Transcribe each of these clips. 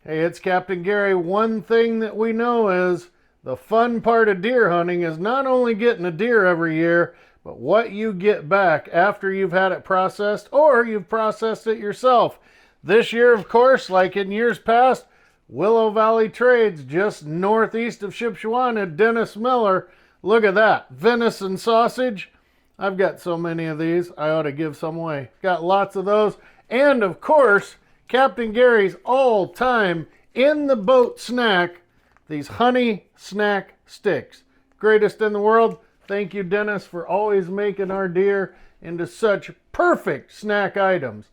Hey, it's Captain Gary. One thing that we know is the fun part of deer hunting is not only getting a deer every year, but what you get back after you've had it processed or you've processed it yourself. This year, of course, like in years past, Willow Valley Trades, just northeast of Shipshewana, Dennis Miller. Look at that. Venison sausage. I've got so many of these, I ought to give some away. Got lots of those. And, of course, Captain Gary's all-time in-the-boat snack, these honey snack sticks. Greatest in the world. Thank you, Dennis, for always making our deer into such perfect snack items.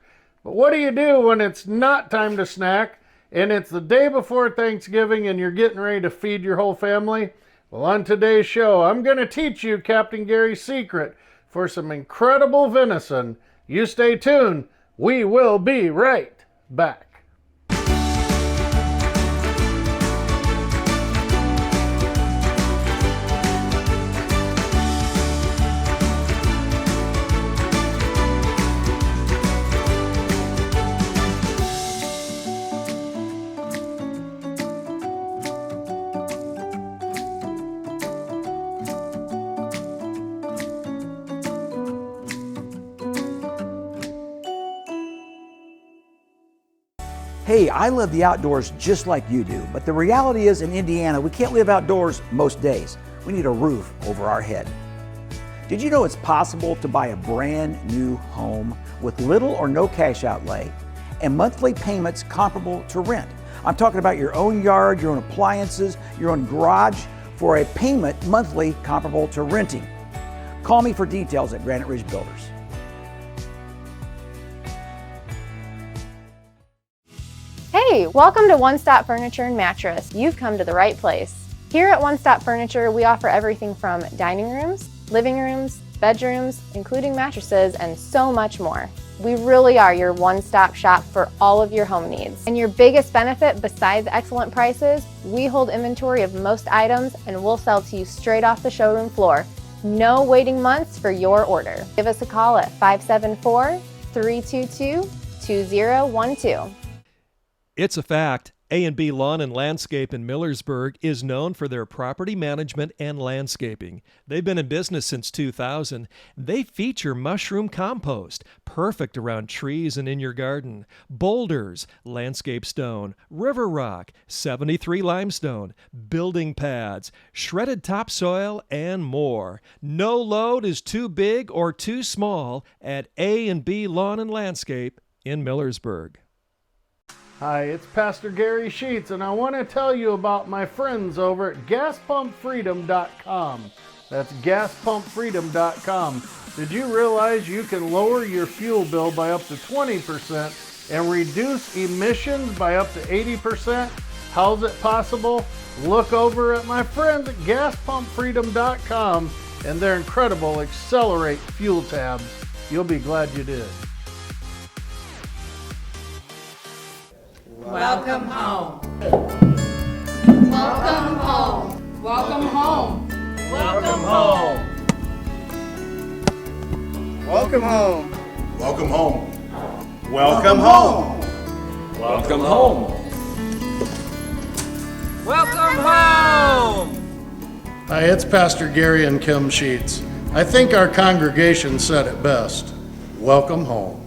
But what do you do when it's not time to snack and it's the day before Thanksgiving and you're getting ready to feed your whole family? Well, on today's show, I'm going to teach you Captain Gary's secret for some incredible venison. You stay tuned. We will be right back. Hey, I love the outdoors just like you do, but the reality is in Indiana, we can't live outdoors most days. We need a roof over our head. Did you know it's possible to buy a brand new home with little or no cash outlay and monthly payments comparable to rent? I'm talking about your own yard, your own appliances, your own garage for a payment monthly comparable to renting. Call me for details at Granite Ridge Builders. Hey, welcome to One Stop Furniture and Mattress. You've come to the right place. Here at One Stop Furniture, we offer everything from dining rooms, living rooms, bedrooms, including mattresses, and so much more. We really are your one-stop shop for all of your home needs. And your biggest benefit, besides excellent prices, we hold inventory of most items and we'll sell to you straight off the showroom floor. No waiting months for your order. Give us a call at 574-322-2012. It's a fact. A&B Lawn and Landscape in Millersburg is known for their property management and landscaping. They've been in business since 2000. They feature mushroom compost, perfect around trees and in your garden, boulders, landscape stone, river rock, 73 limestone, building pads, shredded topsoil, and more. No load is too big or too small at A&B Lawn and Landscape in Millersburg. Hi, it's Pastor Gary Sheets, and I want to tell you about my friends over at GasPumpFreedom.com. That's GasPumpFreedom.com. Did you realize you can lower your fuel bill by up to 20% and reduce emissions by up to 80%? How's it possible? Look over at my friends at GasPumpFreedom.com and their incredible Accelerate fuel tabs. You'll be glad you did. Welcome home. Welcome home. Welcome home. Welcome home. Welcome home. Welcome home. Welcome home. Welcome home. Welcome home. Hi, it's Pastor Gary and Kim Sheets. I think our congregation said it best. Welcome home.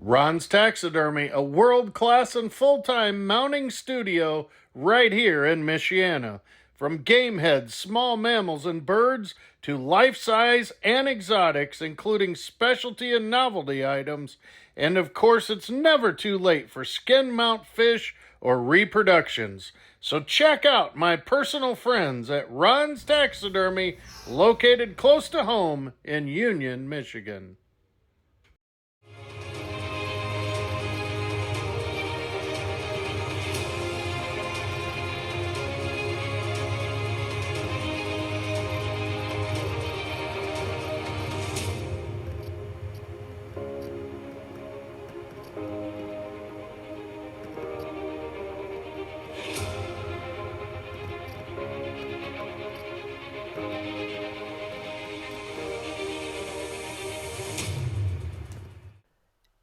Ron's Taxidermy, a world-class and full-time mounting studio right here in Michiana. From game heads, small mammals, and birds to life-size and exotics, including specialty and novelty items. And of course, it's never too late for skin mount fish or reproductions. So check out my personal friends at Ron's Taxidermy, located close to home in Union, Michigan.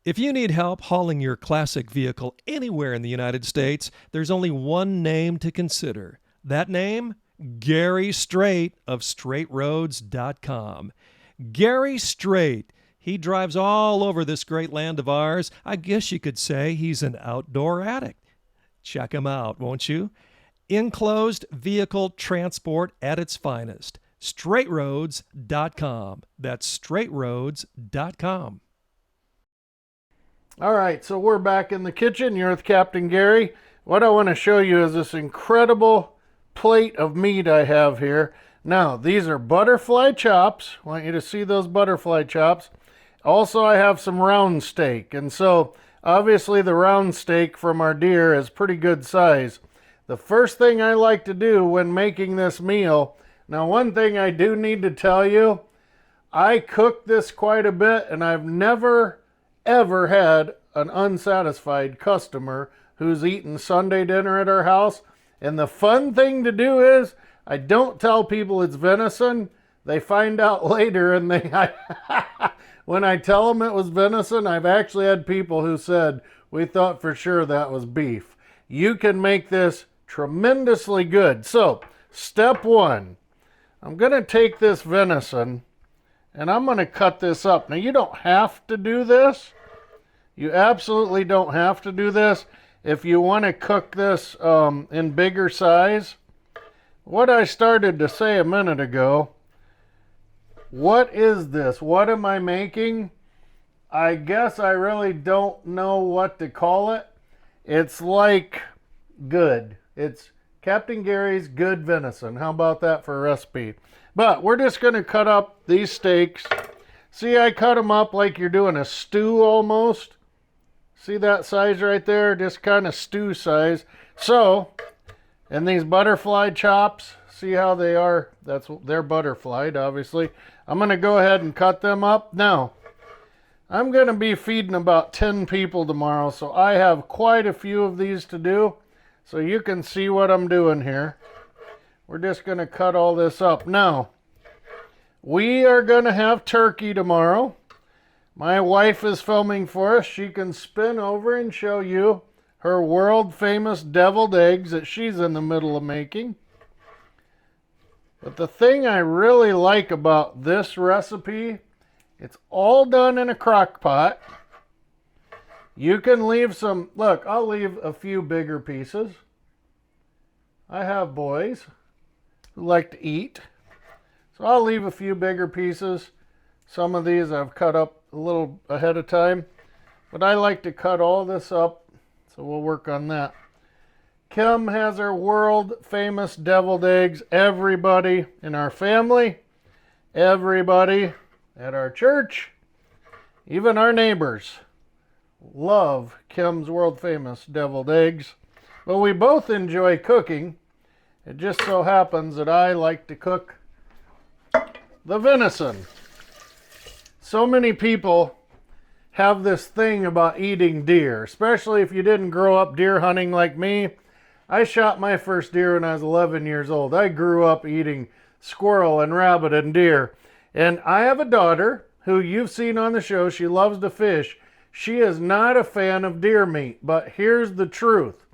If you need help hauling your classic vehicle anywhere in the United States, there's only one name to consider. That name? Gary Strait of straightroads.com. Gary Strait. He drives all over this great land of ours. I guess you could say he's an outdoor addict. Check him out, won't you? Enclosed vehicle transport at its finest. straightroads.com. That's straightroads.com. All right, so we're back in the kitchen. You're with Captain Gary. What I want to show you is this incredible plate of meat I have here. Now, these are butterfly chops. I want you to see those butterfly chops. Also, I have some round steak. And so, obviously, the round steak from our deer is pretty good size. The first thing I like to do when making this meal, now one thing I do need to tell you, I cook this quite a bit and I've never ever had an unsatisfied customer who's eaten Sunday dinner at our house. And the fun thing to do is I don't tell people it's venison. They find out later and when I tell them it was venison, I've actually had people who said, we thought for sure that was beef. You can make this tremendously good. So, step one, I'm going to take this venison and I'm going to cut this up. Now, you don't have to do this. You absolutely don't have to do this. If you want to cook this in bigger size, what I started to say a minute ago, what is this? What am I making? I guess I really don't know what to call it. It's like good. It's Captain Gary's Good Venison. How about that for a recipe? But we're just going to cut up these steaks. See, I cut them up like you're doing a stew almost. See that size right there? Just kind of stew size. So, and these butterfly chops, see how they are? They're butterflied, obviously. I'm going to go ahead and cut them up. Now, I'm going to be feeding about 10 people tomorrow, so I have quite a few of these to do. So you can see what I'm doing here. We're just going to cut all this up. Now, we are going to have turkey tomorrow. My wife is filming for us. She can spin over and show you her world famous deviled eggs that she's in the middle of making. But the thing I really like about this recipe, it's all done in a crock pot. You can leave some, look, I'll leave a few bigger pieces. I have boys who like to eat. So I'll leave a few bigger pieces. Some of these I've cut up a little ahead of time. But I like to cut all this up, so we'll work on that. Kim has her world famous deviled eggs. Everybody in our family, everybody at our church, even our neighbors love Kim's world famous deviled eggs. But we both enjoy cooking. It just so happens that I like to cook the venison. So many people have this thing about eating deer, especially if you didn't grow up deer hunting like me. I shot my first deer when I was 11 years old. I grew up eating squirrel and rabbit and deer. And I have a daughter who you've seen on the show. She loves to fish. She is not a fan of deer meat, but here's the truth.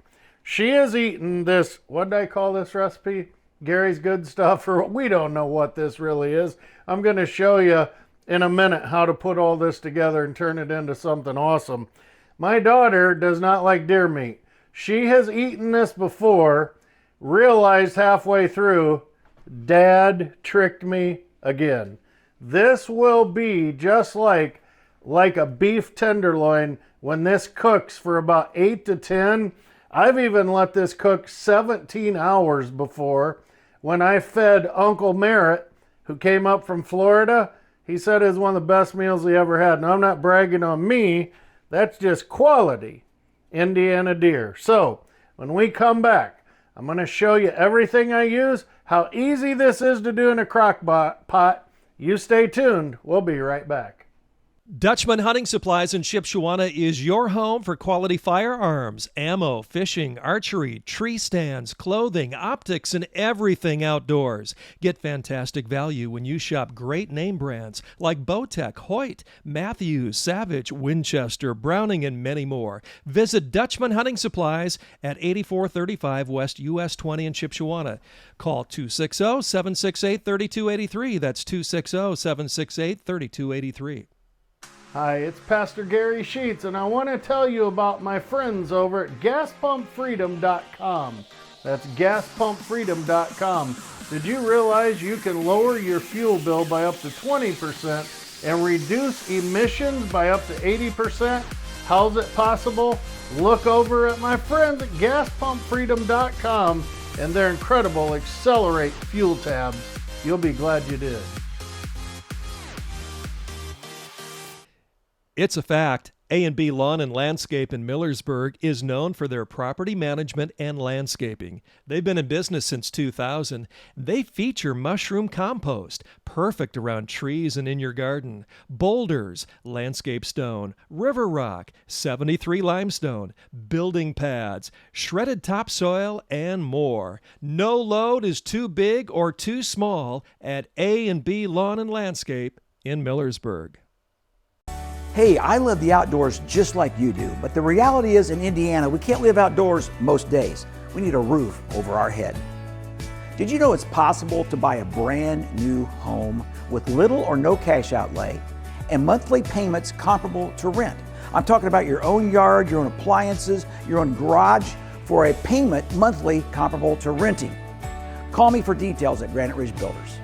She has eaten this, what did I call this recipe? Gary's Good Stuff, or we don't know what this really is. I'm going to show you in a minute how to put all this together and turn it into something awesome. My daughter does not like deer meat. She has eaten this before, realized halfway through, Dad tricked me again. This will be just like a beef tenderloin when this cooks for about 8 to 10. I've even let this cook 17 hours before. When I fed Uncle Merritt, who came up from Florida, he said it was one of the best meals he ever had. Now, I'm not bragging on me. That's just quality Indiana deer. So, when we come back, I'm going to show you everything I use, how easy this is to do in a crock pot. You stay tuned. We'll be right back. Dutchman Hunting Supplies in Shipshewana is your home for quality firearms, ammo, fishing, archery, tree stands, clothing, optics, and everything outdoors. Get fantastic value when you shop great name brands like Bowtech, Hoyt, Matthews, Savage, Winchester, Browning, and many more. Visit Dutchman Hunting Supplies at 8435 West US 20 in Shipshewana. Call 260-768-3283. That's 260-768-3283. Hi, it's Pastor Gary Sheets, and I want to tell you about my friends over at GasPumpFreedom.com. That's GasPumpFreedom.com. Did you realize you can lower your fuel bill by up to 20% and reduce emissions by up to 80%? How's it possible? Look over at my friends at GasPumpFreedom.com and their incredible Accelerate fuel tabs. You'll be glad you did. It's a fact. A&B Lawn and Landscape in Millersburg is known for their property management and landscaping. They've been in business since 2000. They feature mushroom compost, perfect around trees and in your garden, boulders, landscape stone, river rock, 73 limestone, building pads, shredded topsoil, and more. No load is too big or too small at A&B Lawn and Landscape in Millersburg. Hey, I love the outdoors just like you do, but the reality is in Indiana, we can't live outdoors most days. We need a roof over our head. Did you know it's possible to buy a brand new home with little or no cash outlay and monthly payments comparable to rent? I'm talking about your own yard, your own appliances, your own garage for a payment monthly comparable to renting. Call me for details at Granite Ridge Builders.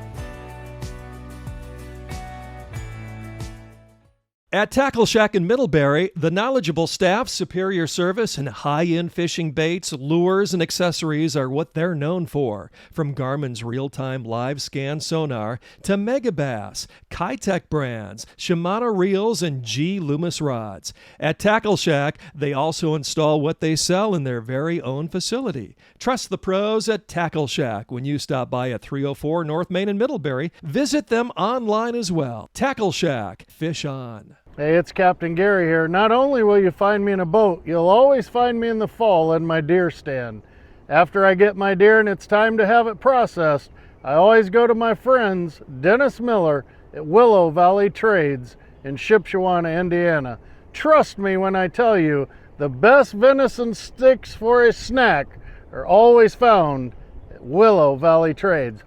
At Tackle Shack in Middlebury, the knowledgeable staff, superior service, and high-end fishing baits, lures, and accessories are what they're known for. From Garmin's real-time live scan sonar to Megabass, Kitech brands, Shimano reels, and G Loomis rods. At Tackle Shack, they also install what they sell in their very own facility. Trust the pros at Tackle Shack when you stop by at 304 North Main in Middlebury. Visit them online as well. Tackle Shack, fish on. Hey, it's Captain Gary here. Not only will you find me in a boat, you'll always find me in the fall in my deer stand. After I get my deer and it's time to have it processed, I always go to my friends, Dennis Miller at Willow Valley Trades in Shipshewana, Indiana. Trust me when I tell you, the best venison sticks for a snack are always found at Willow Valley Trades.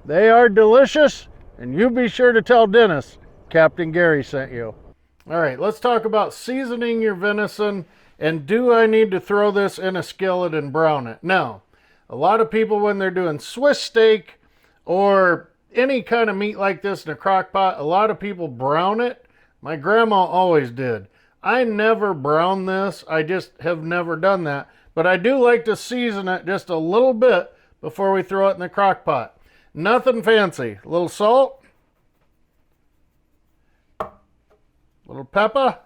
They are delicious, and you be sure to tell Dennis Captain Gary sent you. All right, let's talk about seasoning your venison, and do I need to throw this in a skillet and brown it? Now, a lot of people when they're doing Swiss steak or any kind of meat like this in a crock pot, a lot of people brown it. My grandma always did. I never brown this. I just have never done that. But I do like to season it just a little bit before we throw it in the crock pot. Nothing fancy. A little salt. Little pepper,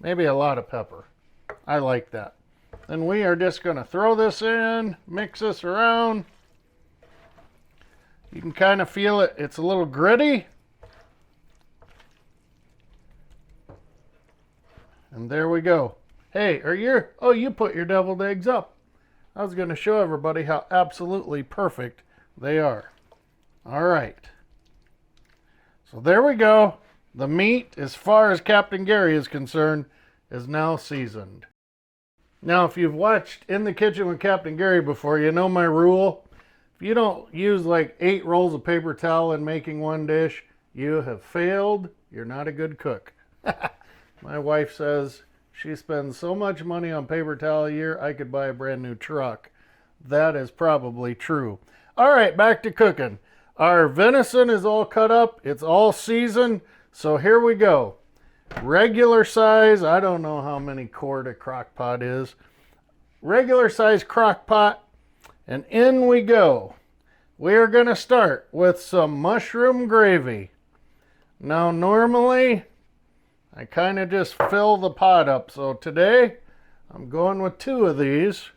maybe a lot of pepper. I like that. Then we are just going to throw this in, mix this around. You can kind of feel it. It's a little gritty. And there we go. Hey, you put your deviled eggs up. I was going to show everybody how absolutely perfect they are. All right. So there we go. The meat, as far as Captain Gary is concerned, is now seasoned. Now, if you've watched In the Kitchen with Captain Gary before, you know my rule. If you don't use like 8 rolls of paper towel in making one dish, you have failed. You're not a good cook. My wife says she spends so much money on paper towel a year, I could buy a brand new truck. That is probably true. All right, back to cooking. Our venison is all cut up. It's all seasoned. So here we go. Regular size, I don't know how many quart a crock pot is. Regular size crock pot. And in we go. We are going to start with some mushroom gravy. Now normally, I kind of just fill the pot up. So today, I'm going with 2 of these.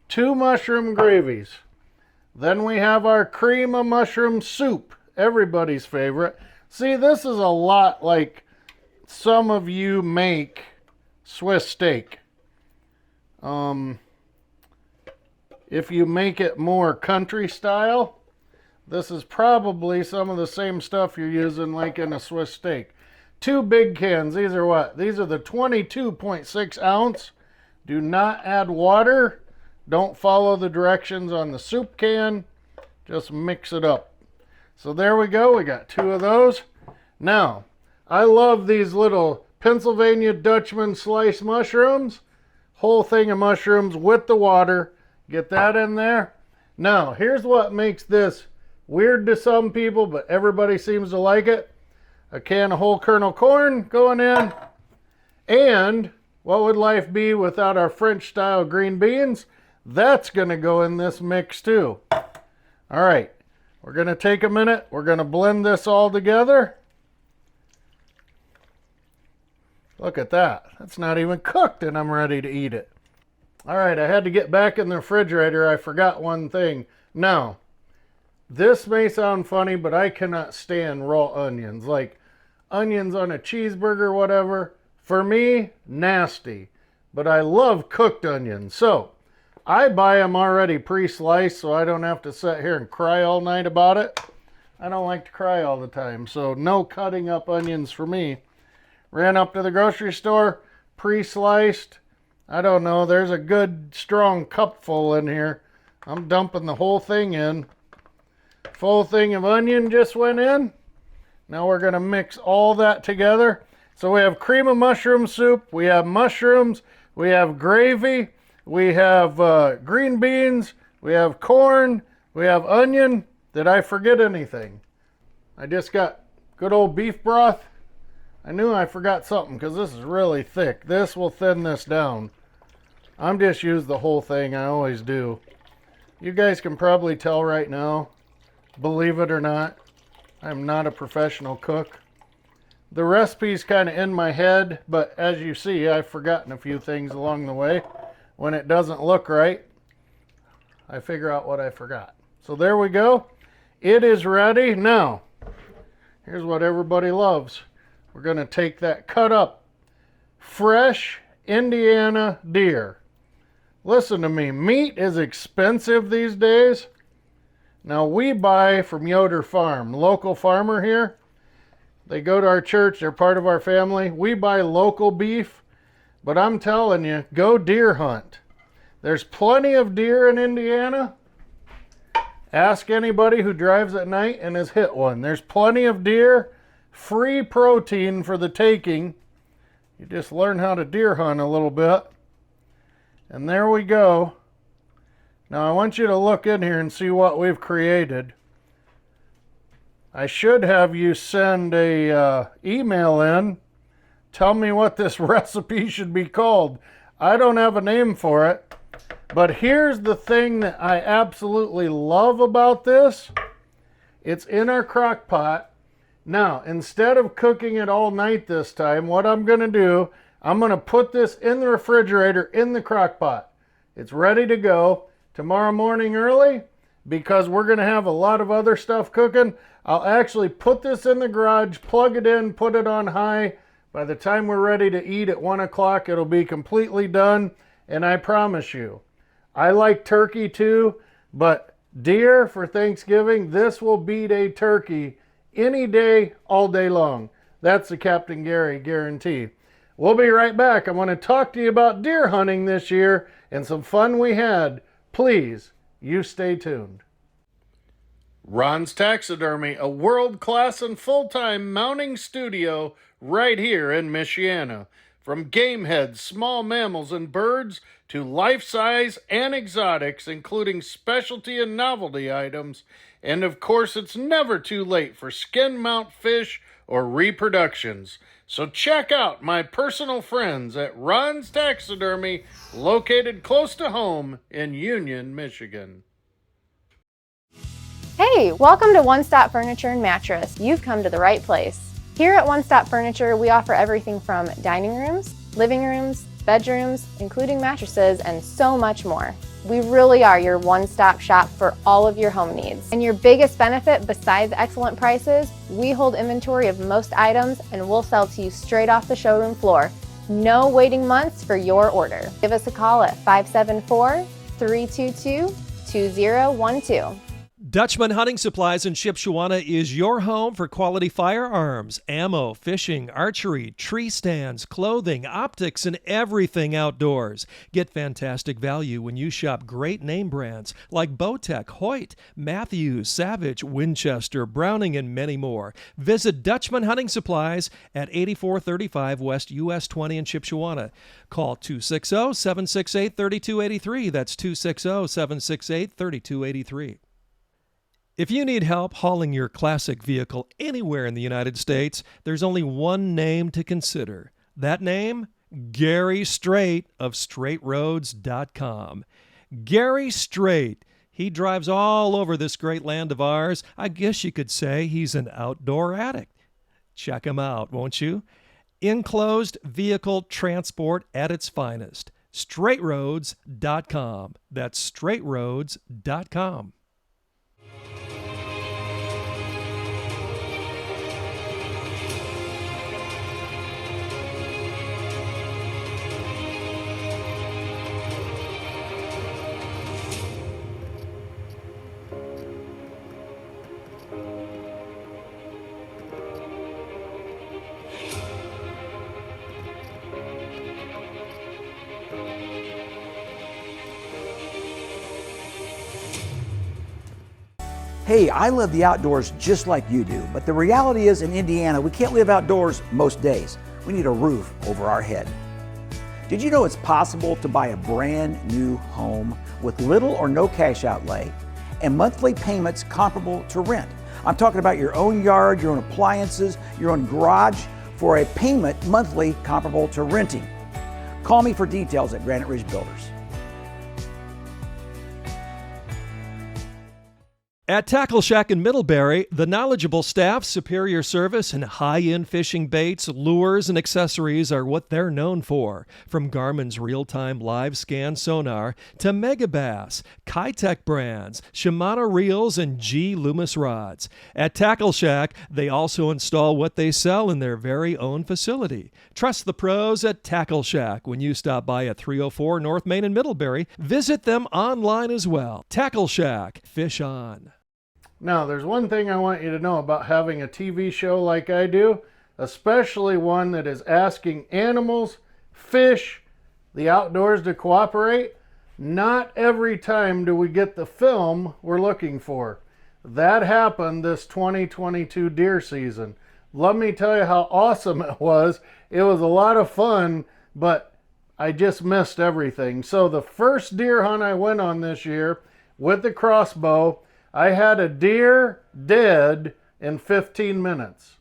2 mushroom gravies. Then we have our cream of mushroom soup, everybody's favorite. See, this is a lot like some of you make Swiss steak. If you make it more country style, this is probably some of the same stuff you're using like in a Swiss steak. 2 big cans. These are what? These are the 22.6 ounce. Do not add water. Don't follow the directions on the soup can. Just mix it up. So there we go. We got 2 of those. Now, I love these little Pennsylvania Dutchman sliced mushrooms. Whole thing of mushrooms with the water. Get that in there. Now, here's what makes this weird to some people, but everybody seems to like it. A can of whole kernel corn going in. And what would life be without our French style green beans? That's going to go in this mix too. All right, we're going to take a minute. We're going to blend this all together. Look at that. That's not even cooked and I'm ready to eat it. All right, I had to get back in the refrigerator. I forgot one thing. Now, this may sound funny, but I cannot stand raw onions. Like onions on a cheeseburger, whatever. For me, nasty. But I love cooked onions. So, I buy them already pre-sliced so I don't have to sit here and cry all night about it. I don't like to cry all the time, so no cutting up onions for me. Ran up to the grocery store, pre-sliced. I don't know, there's a good strong cupful in here. I'm dumping the whole thing in. Full thing of onion just went in. Now we're going to mix all that together. So we have cream of mushroom soup, we have mushrooms, we have gravy, we have green beans, we have corn, we have onion. Did I forget anything? I just got good old beef broth. I knew I forgot something because this is really thick. This will thin this down. I'm just use the whole thing, I always do. You guys can probably tell right now, believe it or not, I'm not a professional cook. The recipe's kind of in my head, but as you see, I've forgotten a few things along the way. When it doesn't look right, I figure out what I forgot. So there we go. It is ready. Now, here's what everybody loves. We're going to take that cut up, fresh Indiana deer. Listen to me, meat is expensive these days. Now we buy from Yoder Farm, local farmer here. They go to our church, they're part of our family. We buy local beef, but I'm telling you, go deer hunt. There's plenty of deer in Indiana. Ask anybody who drives at night and has hit one. There's plenty of deer, free protein for the taking. You just learn how to deer hunt a little bit. And there we go. Now I want you to look in here and see what we've created. I should have you send a email in. Tell me what this recipe should be called. I don't have a name for it. But here's the thing that I absolutely love about this. It's in our crock pot. Now, instead of cooking it all night this time, what I'm going to do, I'm going to put this in the refrigerator in the crock pot. It's ready to go tomorrow morning early because we're going to have a lot of other stuff cooking. I'll actually put this in the garage, plug it in, put it on high. By the time we're ready to eat at 1 o'clock, it'll be completely done. And I promise you, I like turkey too, but deer for Thanksgiving, this will beat a turkey any day, all day long. That's the Captain Gary guarantee. We'll be right back. I want to talk to you about deer hunting this year and some fun we had. Please, you stay tuned. Ron's Taxidermy, a world-class and full-time mounting studio right here in Michiana. From game heads, small mammals and birds to life-size and exotics, including specialty and novelty items. And of course, it's never too late for skin mount fish or reproductions. So check out my personal friends at Ron's Taxidermy, located close to home in Union, Michigan. Hey, welcome to One Stop Furniture and Mattress. You've come to the right place. Here at One Stop Furniture, we offer everything from dining rooms, living rooms, bedrooms, including mattresses, and so much more. We really are your one-stop shop for all of your home needs. And your biggest benefit, besides excellent prices, we hold inventory of most items and we'll sell to you straight off the showroom floor. No waiting months for your order. Give us a call at 574-322-2012. Dutchman Hunting Supplies in Shipshewana is your home for quality firearms, ammo, fishing, archery, tree stands, clothing, optics, and everything outdoors. Get fantastic value when you shop great name brands like Bowtech, Hoyt, Matthews, Savage, Winchester, Browning, and many more. Visit Dutchman Hunting Supplies at 8435 West US 20 in Shipshewana. Call 260-768-3283. That's 260-768-3283. If you need help hauling your classic vehicle anywhere in the United States, there's only one name to consider. That name? Gary Strait of StraightRoads.com. Gary Strait. He drives all over this great land of ours. I guess you could say he's an outdoor addict. Check him out, won't you? Enclosed vehicle transport at its finest. StraightRoads.com. That's StraightRoads.com. Hey, I love the outdoors just like you do, but the reality is in Indiana, we can't live outdoors most days. We need a roof over our head. Did you know it's possible to buy a brand new home with little or no cash outlay and monthly payments comparable to rent? I'm talking about your own yard, your own appliances, your own garage for a payment monthly comparable to renting. Call me for details at Granite Ridge Builders. At Tackle Shack in Middlebury, the knowledgeable staff, superior service, and high-end fishing baits, lures, and accessories are what they're known for. From Garmin's real-time live scan sonar to Megabass, Kitech brands, Shimano reels, and G Loomis rods. At Tackle Shack, they also install what they sell in their very own facility. Trust the pros at Tackle Shack when you stop by at 304 North Main in Middlebury. Visit them online as well. Tackle Shack. Fish on. Now, there's one thing I want you to know about having a TV show like I do, especially one that is asking animals, fish, the outdoors to cooperate. Not every time do we get the film we're looking for. That happened this 2022 deer season. Let me tell you how awesome it was. It was a lot of fun, but I just missed everything. So the first deer hunt I went on this year with the crossbow, I had a deer dead in 15 minutes.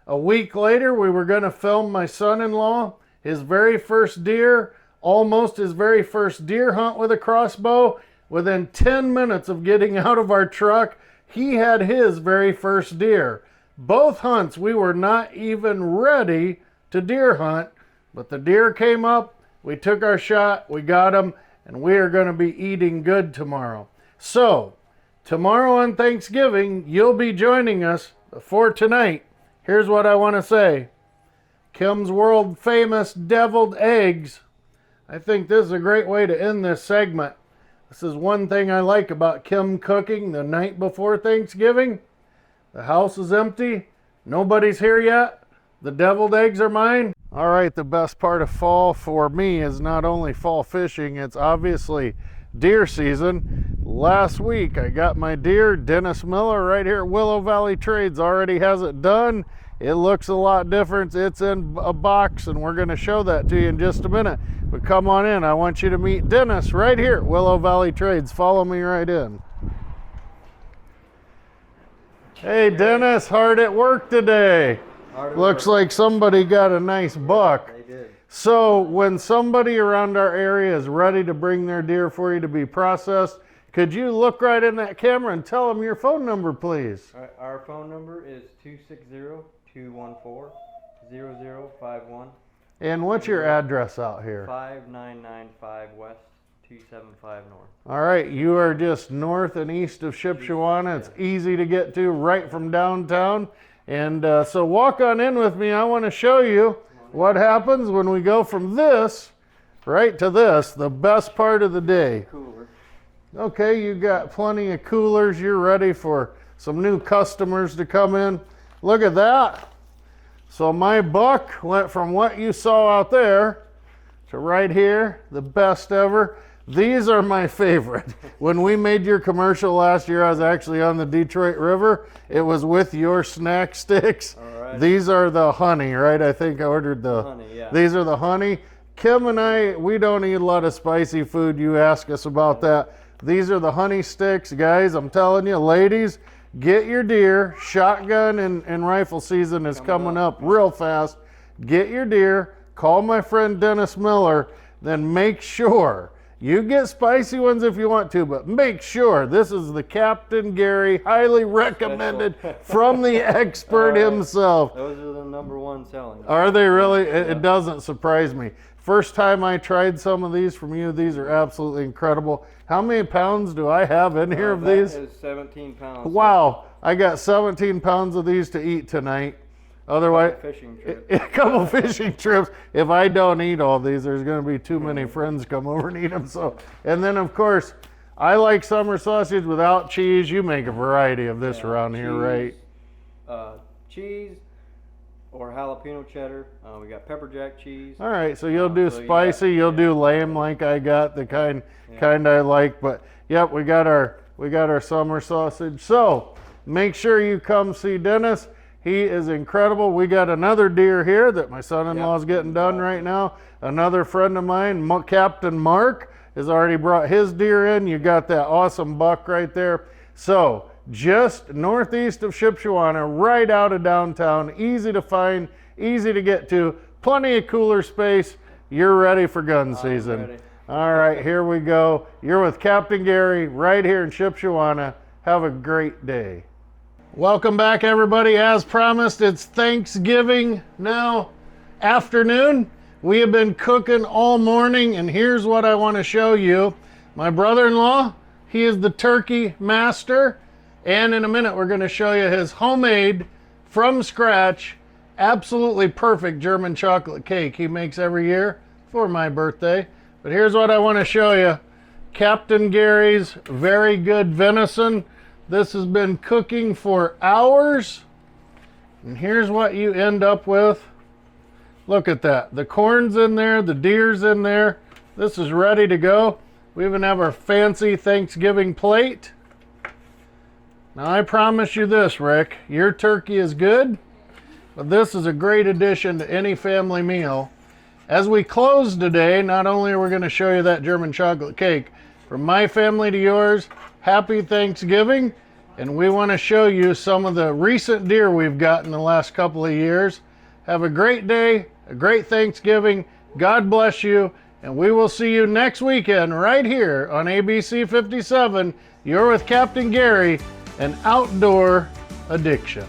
A week later, we were going to film my son-in-law, his very first deer, almost his very first deer hunt with a crossbow. Within 10 minutes of getting out of our truck, he had his very first deer. Both hunts, we were not even ready to deer hunt, but the deer came up, we took our shot, we got him, and we are going to be eating good tomorrow. So, tomorrow on Thanksgiving, you'll be joining us for tonight. Here's what I want to say. Kim's world famous deviled eggs. I think this is a great way to end this segment. This is one thing I like about Kim cooking the night before Thanksgiving. The house is empty. Nobody's here yet. The deviled eggs are mine. All right, the best part of fall for me is not only fall fishing, it's obviously deer season. Last week I got my deer. Dennis Miller right here at Willow Valley Trades already has it done. It looks a lot different. It's in a box and we're going to show that to you in just a minute. But come on in. I want you to meet Dennis right here at Willow Valley Trades. Follow me right in. Hey Dennis, hard at work today. Looks like somebody got a nice buck. They did. So when somebody around our area is ready to bring their deer for you to be processed, could you look right in that camera and tell them your phone number, please? Our phone number is 260-214-0051. And what's your address out here? 5995 West 275 north. All right, you are just north and east of Shipshewana. It's easy to get to right from downtown. And so walk on in with me. I want to show you what happens when we go from this right to this, the best part of the day. Cooler. Okay, you got plenty of coolers. You're ready for some new customers to come in. Look at that. So my buck went from what you saw out there to right here, the best ever. These are my favorite. When we made your commercial last year, I was actually on the Detroit River. It was with your snack sticks. All right. These are the honey, right? I think I ordered the Honey, yeah. These are the honey. Kim and I, we don't eat a lot of spicy food. You ask us about that. These are the honey sticks, guys. I'm telling you, ladies, get your deer. Shotgun and rifle season is coming up real fast. Get your deer. Call my friend Dennis Miller. Then make sure you get spicy ones if you want to, but make sure this is the Captain Gary, highly recommended from the expert himself. Those are the #1 selling. Are they really? It doesn't surprise me. First time I tried some of these from you, these are absolutely incredible. How many pounds do I have in here of these? That is 17 pounds. Wow, I got 17 pounds of these to eat tonight. Otherwise, Fishing trip. a couple fishing trips. If I don't eat all these, there's going to be too many friends come over and eat them. So, and then of course, I like summer sausage without cheese. You make a variety of this around here, right? Cheese or jalapeno cheddar. We got pepper jack cheese. All right, so you'll do so you spicy, got- you'll do lamb like I got, the kind I like. But yep, we got our summer sausage. So make sure you come see Dennis. He is incredible. We got another deer here that my son-in-law is getting done right now. Another friend of mine, Captain Mark, has already brought his deer in. You got that awesome buck right there. So just northeast of Shipshewana, right out of downtown, easy to find, easy to get to, plenty of cooler space. You're ready for gun season. ready. All right, here we go. You're with Captain Gary right here in Shipshewana. Have a great day. Welcome back, everybody. As promised, it's Thanksgiving now afternoon. We have been cooking all morning, and here's what I want to show you. My brother-in-law, he is the turkey master, and in a minute we're going to show you his homemade, from scratch, absolutely perfect German chocolate cake he makes every year for my birthday. But here's what I want to show you. Captain Gary's very good venison. This has been cooking for hours, and here's what you end up with. Look at that. The corn's in there, the deer's in there. This is ready to go. We even have our fancy Thanksgiving plate. Now I promise you this, Rick, your turkey is good, but this is a great addition to any family meal. As we close today, not only are we going to show you that German chocolate cake, from my family to yours, happy Thanksgiving, and we want to show you some of the recent deer we've gotten the last couple of years. Have a great day, a great Thanksgiving. God bless you, and we will see you next weekend right here on ABC 57. You're with Captain Gary, an outdoor addiction.